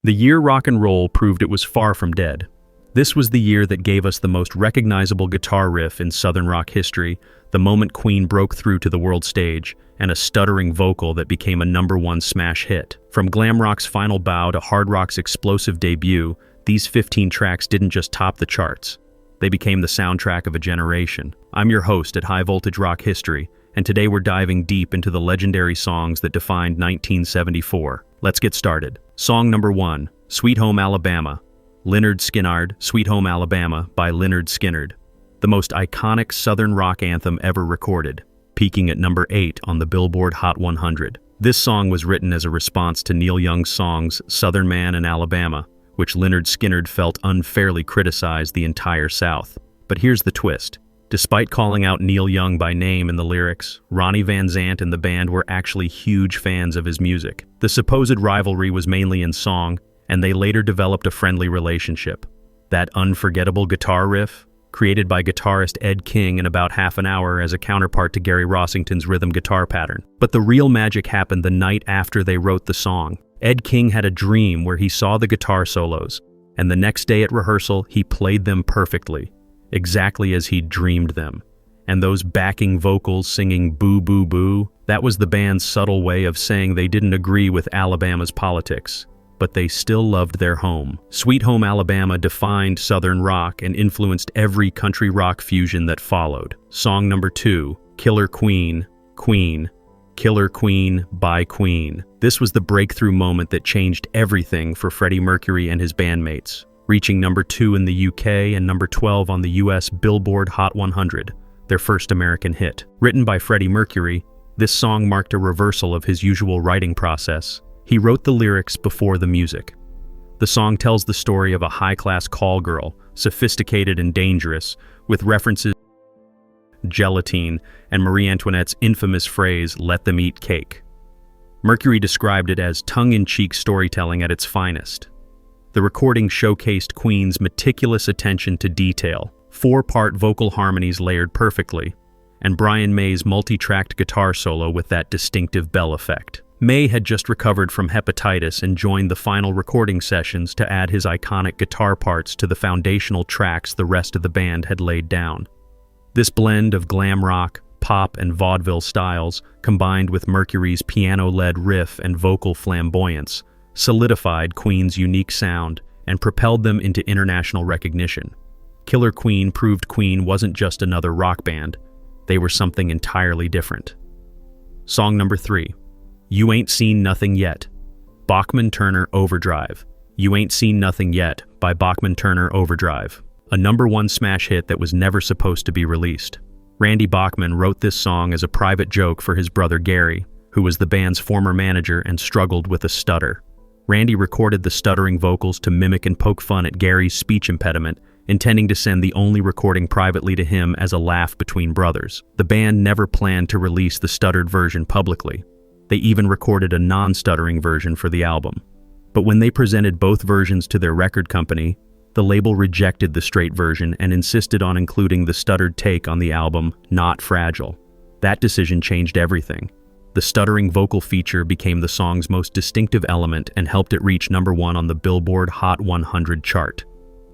The year rock and roll proved it was far from dead. This was the year that gave us the most recognizable guitar riff in Southern rock history, the moment Queen broke through to the world stage, and a stuttering vocal that became a #1 smash hit. From glam rock's final bow to hard rock's explosive debut, these 15 tracks didn't just top the charts. They became the soundtrack of a generation. I'm your host at High Voltage Rock History, and today we're diving deep into the legendary songs that defined 1974. Let's get started. Song number 1, Sweet Home Alabama. Lynyrd Skynyrd, Sweet Home Alabama by Lynyrd Skynyrd. The most iconic Southern rock anthem ever recorded, peaking at number 8 on the Billboard Hot 100. This song was written as a response to Neil Young's songs Southern Man and Alabama, which Lynyrd Skynyrd felt unfairly criticized the entire South. But here's the twist. Despite calling out Neil Young by name in the lyrics, Ronnie Van Zant and the band were actually huge fans of his music. The supposed rivalry was mainly in song, and they later developed a friendly relationship. That unforgettable guitar riff, created by guitarist Ed King in about half an hour as a counterpart to Gary Rossington's rhythm guitar pattern. But the real magic happened the night after they wrote the song. Ed King had a dream where he saw the guitar solos, and the next day at rehearsal he played them perfectly, exactly as he dreamed them. And those backing vocals singing boo boo boo, that was the band's subtle way of saying they didn't agree with Alabama's politics, but they still loved their home. Sweet Home Alabama defined Southern rock and influenced every country rock fusion that followed. Song number 2, Killer Queen, Queen. Killer Queen by Queen. This was the breakthrough moment that changed everything for Freddie Mercury and his bandmates, reaching number 2 in the UK and number 12 on the US Billboard Hot 100, their first American hit. Written by Freddie Mercury, this song marked a reversal of his usual writing process. He wrote the lyrics before the music. The song tells the story of a high-class call girl, sophisticated and dangerous, with references to gelatine and Marie Antoinette's infamous phrase, "Let them eat cake." Mercury described it as tongue-in-cheek storytelling at its finest. The recording showcased Queen's meticulous attention to detail, 4-part vocal harmonies layered perfectly, and Brian May's multi-tracked guitar solo with that distinctive bell effect. May had just recovered from hepatitis and joined the final recording sessions to add his iconic guitar parts to the foundational tracks the rest of the band had laid down. This blend of glam rock, pop, and vaudeville styles, combined with Mercury's piano-led riff and vocal flamboyance, solidified Queen's unique sound and propelled them into international recognition. Killer Queen proved Queen wasn't just another rock band, they were something entirely different. Song number 3, You Ain't Seen Nothing Yet. BACHMAN-TURNER Overdrive. You Ain't Seen Nothing Yet by BACHMAN-TURNER Overdrive, a #1 smash hit that was never supposed to be released. Randy Bachman wrote this song as a private joke for his brother Gary, who was the band's former manager and struggled with a stutter. Randy recorded the stuttering vocals to mimic and poke fun at Gary's speech impediment, intending to send the only recording privately to him as a laugh between brothers. The band never planned to release the stuttered version publicly. They even recorded a non-stuttering version for the album. But when they presented both versions to their record company, the label rejected the straight version and insisted on including the stuttered take on the album, Not Fragile. That decision changed everything. The stuttering vocal feature became the song's most distinctive element and helped it reach number 1 on the Billboard Hot 100 chart.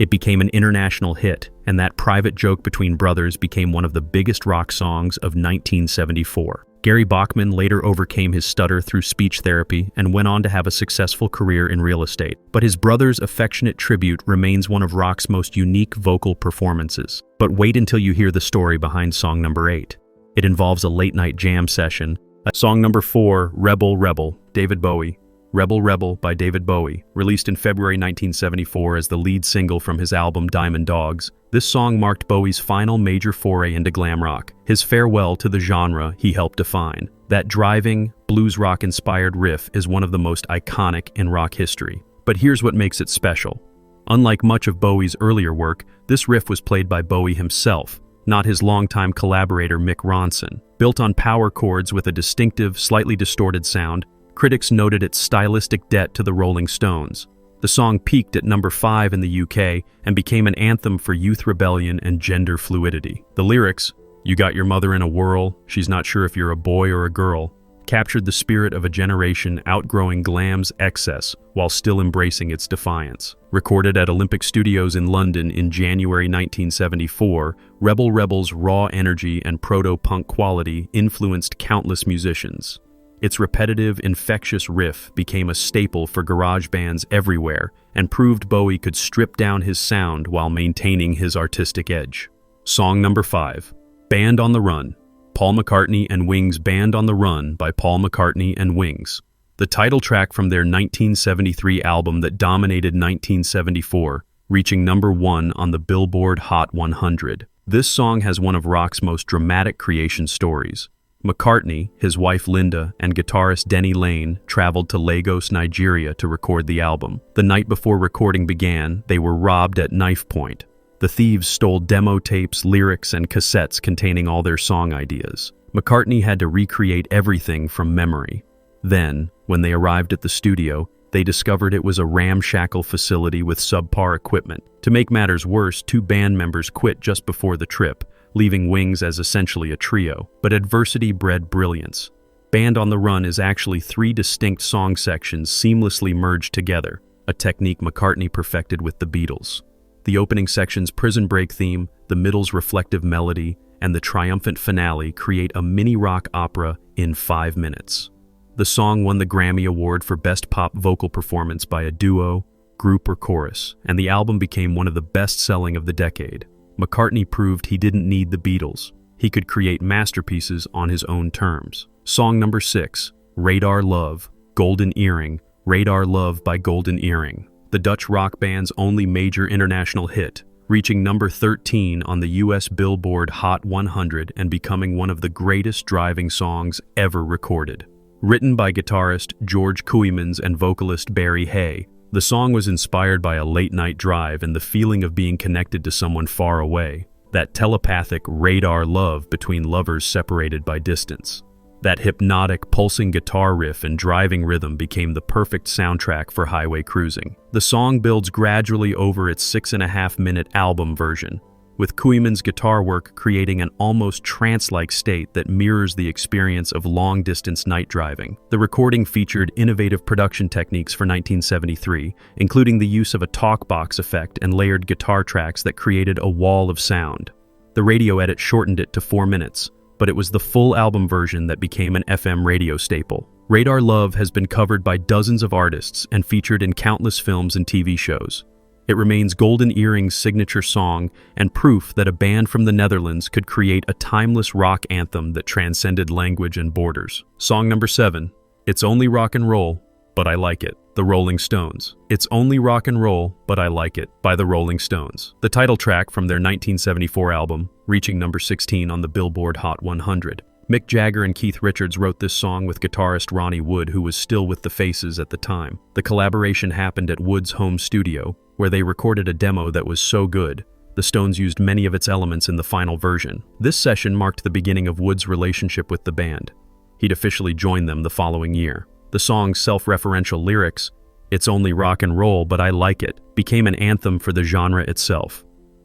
It became an international hit, and that private joke between brothers became one of the biggest rock songs of 1974. Gary Bachman later overcame his stutter through speech therapy and went on to have a successful career in real estate. But his brother's affectionate tribute remains one of rock's most unique vocal performances. But wait until you hear the story behind song number 8. It involves a late-night jam session. Song number 4, Rebel Rebel, David Bowie. Rebel Rebel by David Bowie, released in February 1974 as the lead single from his album Diamond Dogs. This song marked Bowie's final major foray into glam rock, his farewell to the genre he helped define. That driving, blues rock-inspired riff is one of the most iconic in rock history. But here's what makes it special. Unlike much of Bowie's earlier work, this riff was played by Bowie himself, not his longtime collaborator Mick Ronson. Built on power chords with a distinctive, slightly distorted sound, critics noted its stylistic debt to the Rolling Stones. The song peaked at number 5 in the UK and became an anthem for youth rebellion and gender fluidity. The lyrics, "You got your mother in a whirl, she's not sure if you're a boy or a girl," captured the spirit of a generation outgrowing glam's excess while still embracing its defiance. Recorded at Olympic Studios in London in January 1974, Rebel Rebel's raw energy and proto-punk quality influenced countless musicians. Its repetitive, infectious riff became a staple for garage bands everywhere and proved Bowie could strip down his sound while maintaining his artistic edge. Song number 5, Band on the Run. Paul McCartney and Wings' Band on the Run by Paul McCartney and Wings. The title track from their 1973 album that dominated 1974, reaching #1 on the Billboard Hot 100. This song has one of rock's most dramatic creation stories. McCartney, his wife Linda, and guitarist Denny Laine traveled to Lagos, Nigeria to record the album. The night before recording began, they were robbed at knife point. The thieves stole demo tapes, lyrics, and cassettes containing all their song ideas. McCartney had to recreate everything from memory. Then, when they arrived at the studio, they discovered it was a ramshackle facility with subpar equipment. To make matters worse, 2 band members quit just before the trip, leaving Wings as essentially a trio. But adversity bred brilliance. Band on the Run is actually 3 distinct song sections seamlessly merged together, a technique McCartney perfected with the Beatles. The opening section's prison break theme, the middle's reflective melody, and the triumphant finale create a mini-rock opera in 5 minutes. The song won the Grammy Award for Best Pop Vocal Performance by a duo, group, or chorus, and the album became one of the best-selling of the decade. McCartney proved he didn't need the Beatles. He could create masterpieces on his own terms. Song number 6, Radar Love, Golden Earring, Radar Love by Golden Earring. The Dutch rock band's only major international hit, reaching number 13 on the US Billboard Hot 100 and becoming one of the greatest driving songs ever recorded. Written by guitarist George Kooymans and vocalist Barry Hay, the song was inspired by a late-night drive and the feeling of being connected to someone far away, that telepathic radar love between lovers separated by distance. That hypnotic, pulsing guitar riff and driving rhythm became the perfect soundtrack for highway cruising. The song builds gradually over its 6.5-minute album version, with Kooymans' guitar work creating an almost trance-like state that mirrors the experience of long-distance night driving. The recording featured innovative production techniques for 1973, including the use of a talkbox effect and layered guitar tracks that created a wall of sound. The radio edit shortened it to 4 minutes, but it was the full album version that became an FM radio staple. Radar Love has been covered by dozens of artists and featured in countless films and TV shows. It remains Golden Earring's signature song and proof that a band from the Netherlands could create a timeless rock anthem that transcended language and borders. Song number 7, It's Only Rock and Roll, But I Like It, The Rolling Stones. It's Only Rock and Roll, But I Like It, by the Rolling Stones. The title track from their 1974 album, reaching number 16 on the Billboard Hot 100. Mick Jagger and Keith Richards wrote this song with guitarist Ronnie Wood, who was still with the Faces at the time. The collaboration happened at Wood's home studio, where they recorded a demo that was so good, the Stones used many of its elements in the final version. This session marked the beginning of Wood's relationship with the band. He'd officially joined them the following year. The song's self-referential lyrics, "It's only rock and roll, but I like it," became an anthem for the genre itself.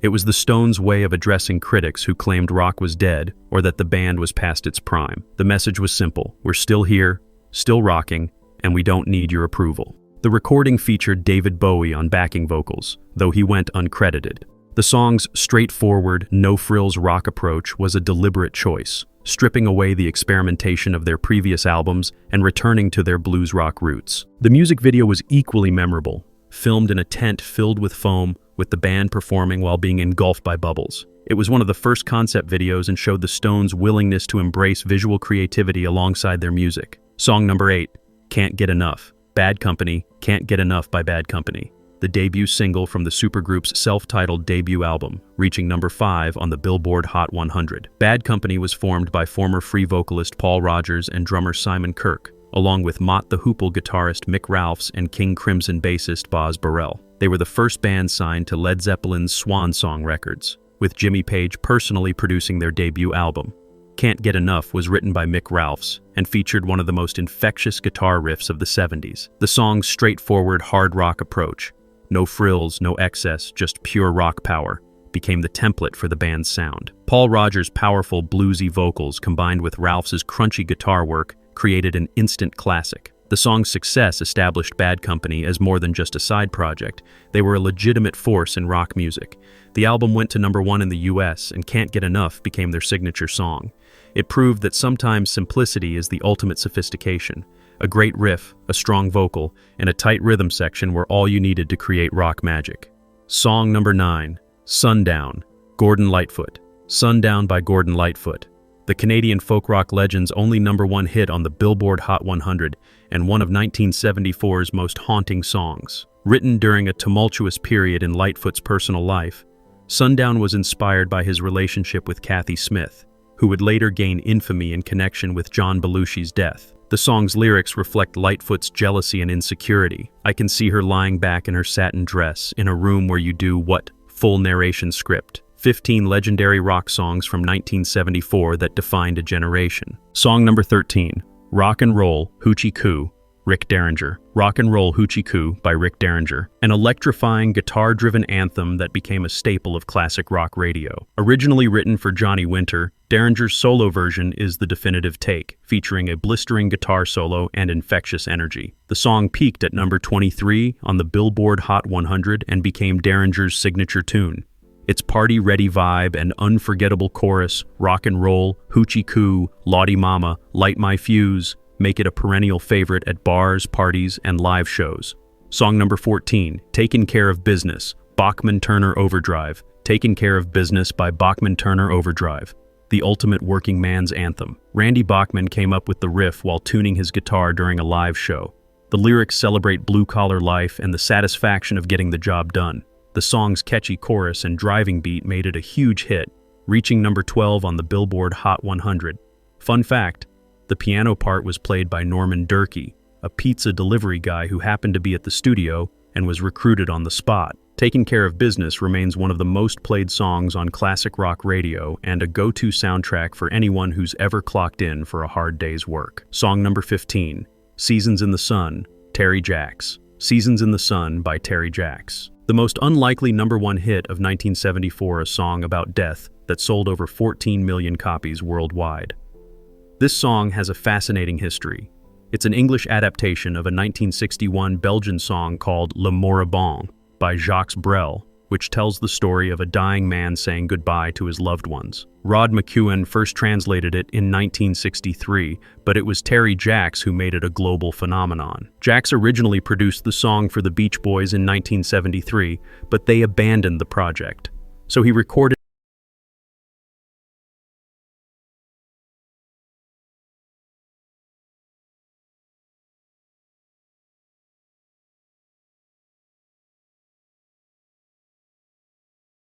It was the Stones' way of addressing critics who claimed rock was dead or that the band was past its prime. The message was simple: we're still here, still rocking, and we don't need your approval. The recording featured David Bowie on backing vocals, though he went uncredited. The song's straightforward, no-frills rock approach was a deliberate choice, stripping away the experimentation of their previous albums and returning to their blues rock roots. The music video was equally memorable, filmed in a tent filled with foam, with the band performing while being engulfed by bubbles. It was one of the first concept videos and showed the Stones' willingness to embrace visual creativity alongside their music. Song number 8, Can't Get Enough. Bad Company, Can't Get Enough by Bad Company, the debut single from the supergroup's self-titled debut album, reaching number 5 on the Billboard Hot 100. Bad Company was formed by former Free vocalist Paul Rodgers and drummer Simon Kirke, along with Mott the Hoople guitarist Mick Ralphs and King Crimson bassist Boz Burrell. They were the first band signed to Led Zeppelin's Swan Song Records, with Jimmy Page personally producing their debut album. Can't Get Enough was written by Mick Ralphs and featured one of the most infectious guitar riffs of the 70s. The song's straightforward hard rock approach, no frills, no excess, just pure rock power, became the template for the band's sound. Paul Rodgers' powerful bluesy vocals combined with Ralphs' crunchy guitar work created an instant classic. The song's success established Bad Company as more than just a side project. They were a legitimate force in rock music. The album went to #1 in the US, and Can't Get Enough became their signature song. It proved that sometimes simplicity is the ultimate sophistication. A great riff, a strong vocal, and a tight rhythm section were all you needed to create rock magic. Song number 9, Sundown, Gordon Lightfoot. Sundown by Gordon Lightfoot. The Canadian folk rock legend's only #1 hit on the Billboard Hot 100 and one of 1974's most haunting songs. Written during a tumultuous period in Lightfoot's personal life, Sundown was inspired by his relationship with Kathy Smith, who would later gain infamy in connection with John Belushi's death. The song's lyrics reflect Lightfoot's jealousy and insecurity. I can see her lying back in her satin dress in a room where you do what? Full narration script. 15 legendary rock songs from 1974 that defined a generation. Song number 13, Rock and Roll, Hoochie Coo, Rick Derringer. Rock and Roll, Hoochie Coo by Rick Derringer. An electrifying guitar-driven anthem that became a staple of classic rock radio. Originally written for Johnny Winter, Derringer's solo version is the definitive take, featuring a blistering guitar solo and infectious energy. The song peaked at number 23 on the Billboard Hot 100 and became Derringer's signature tune. Its party-ready vibe and unforgettable chorus, Rock and Roll, Hoochie Coo, Lawdy Mama, Light My Fuse, make it a perennial favorite at bars, parties, and live shows. Song number 14, Takin' Care of Business, BACHMAN-TURNER OVERDRIVE. Takin' Care of Business by BACHMAN-TURNER OVERDRIVE. The ultimate working man's anthem. Randy Bachman came up with the riff while tuning his guitar during a live show. The lyrics celebrate blue-collar life and the satisfaction of getting the job done. The song's catchy chorus and driving beat made it a huge hit, reaching number 12 on the Billboard Hot 100. Fun fact, the piano part was played by Norman Durkee, a pizza delivery guy who happened to be at the studio and was recruited on the spot. Takin' Care of Business remains one of the most played songs on classic rock radio and a go-to soundtrack for anyone who's ever clocked in for a hard day's work. Song number 15, Seasons in the Sun, Terry Jacks. Seasons in the Sun by Terry Jacks. The most unlikely #1 hit of 1974, a song about death that sold over 14 million copies worldwide. This song has a fascinating history. It's an English adaptation of a 1961 Belgian song called Le Moribond by Jacques Brel, which tells the story of a dying man saying goodbye to his loved ones. Rod McEwen first translated it in 1963, but it was Terry Jacks who made it a global phenomenon. Jacks originally produced the song for the Beach Boys in 1973, but they abandoned the project. So he recorded